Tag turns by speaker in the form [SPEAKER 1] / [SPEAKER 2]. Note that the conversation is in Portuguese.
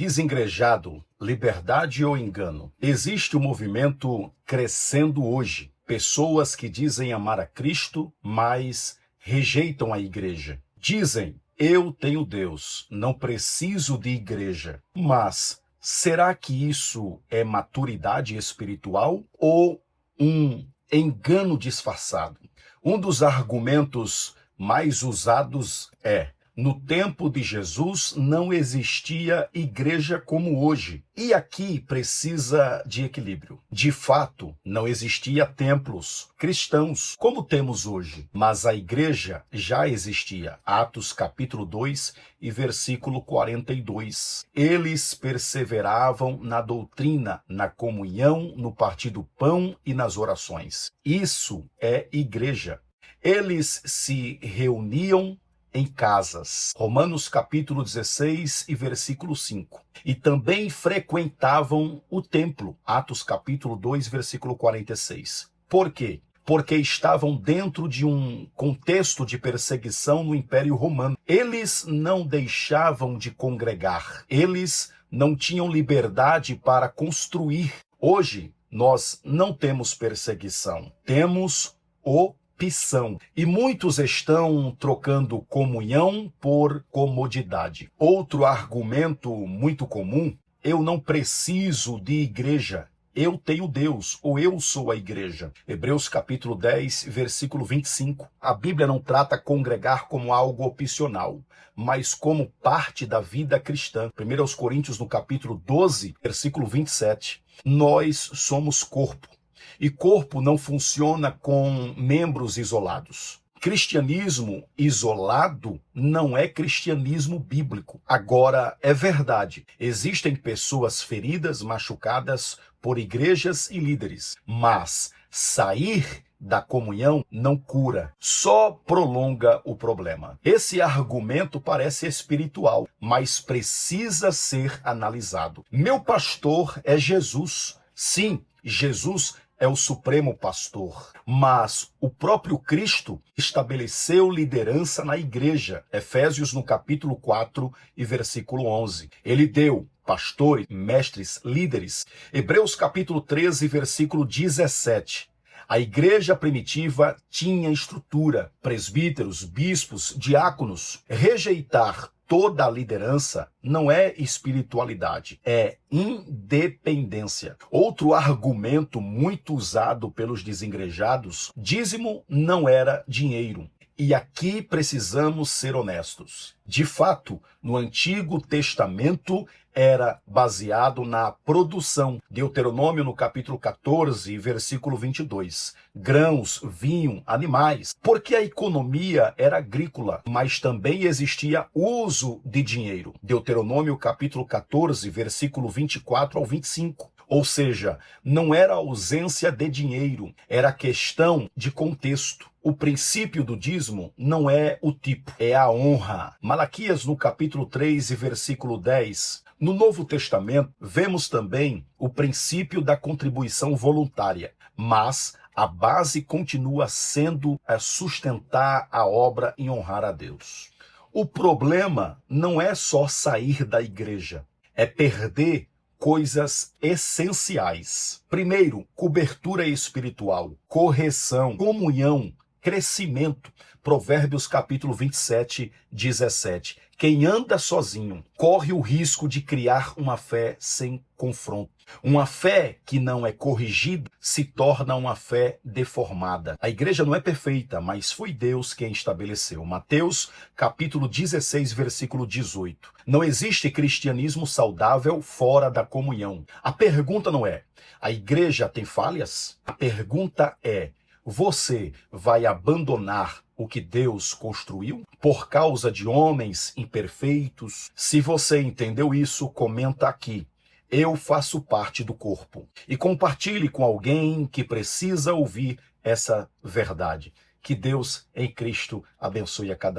[SPEAKER 1] Desengrejado, liberdade ou engano? Existe um movimento crescendo hoje. Pessoas que dizem amar a Cristo, mas rejeitam a igreja. Dizem, eu tenho Deus, não preciso de igreja. Mas será que isso é maturidade espiritual ou um engano disfarçado? Um dos argumentos mais usados é: no tempo de Jesus não existia igreja como hoje. E aqui precisa de equilíbrio. De fato, não existia templos cristãos como temos hoje, mas a igreja já existia. Atos capítulo 2 e versículo 42. Eles perseveravam na doutrina, na comunhão, no partir do pão e nas orações. Isso é igreja. Eles se reuniam em casas. Romanos capítulo 16 e versículo 5. E também frequentavam o templo. Atos capítulo 2, versículo 46. Por quê? Porque estavam dentro de um contexto de perseguição no Império Romano. Eles não deixavam de congregar. Eles não tinham liberdade para construir. Hoje, nós não temos perseguição. Temos opção. E muitos estão trocando comunhão por comodidade. Outro argumento muito comum: eu não preciso de igreja. Eu tenho Deus, ou eu sou a igreja. Hebreus capítulo 10, versículo 25. A Bíblia não trata congregar como algo opcional, mas como parte da vida cristã. 1 Coríntios, no capítulo 12, versículo 27. Nós somos corpo. E corpo não funciona com membros isolados. Cristianismo isolado não é cristianismo bíblico. Agora, é verdade, existem pessoas feridas, machucadas por igrejas e líderes, mas sair da comunhão não cura, só prolonga o problema. Esse argumento parece espiritual, mas precisa ser analisado. Meu pastor é Jesus. Sim, Jesus é o supremo pastor, mas o próprio Cristo estabeleceu liderança na igreja. Efésios no capítulo 4 e versículo 11. Ele deu pastores, mestres, líderes. Hebreus capítulo 13, versículo 17. A igreja primitiva tinha estrutura, presbíteros, bispos, diáconos. Rejeitar toda a liderança não é espiritualidade, é independência. Outro argumento muito usado pelos desengrejados: dízimo não era dinheiro. E aqui precisamos ser honestos. De fato, no Antigo Testamento era baseado na produção. Deuteronômio no capítulo 14, versículo 22. Grãos, vinho, animais. Porque a economia era agrícola, mas também existia uso de dinheiro. Deuteronômio capítulo 14, versículo 24 ao 25. Ou seja, não era ausência de dinheiro, era questão de contexto. O princípio do dízimo não é o tipo, é a honra. Malaquias no capítulo 3 e versículo 10. No Novo Testamento, vemos também o princípio da contribuição voluntária, mas a base continua sendo sustentar a obra e honrar a Deus. O problema não é só sair da igreja, é perder coisas essenciais. Primeiro, cobertura espiritual, correção, comunhão, crescimento. Provérbios capítulo 27, 17. Quem anda sozinho corre o risco de criar uma fé sem confronto. Uma fé que não é corrigida se torna uma fé deformada. A igreja não é perfeita, mas foi Deus quem estabeleceu. Mateus capítulo 16, versículo 18. Não existe cristianismo saudável fora da comunhão. A pergunta não é: a igreja tem falhas? A pergunta é: você vai abandonar o que Deus construiu por causa de homens imperfeitos? Se você entendeu isso, comenta aqui: eu faço parte do corpo. E compartilhe com alguém que precisa ouvir essa verdade. Que Deus em Cristo abençoe a cada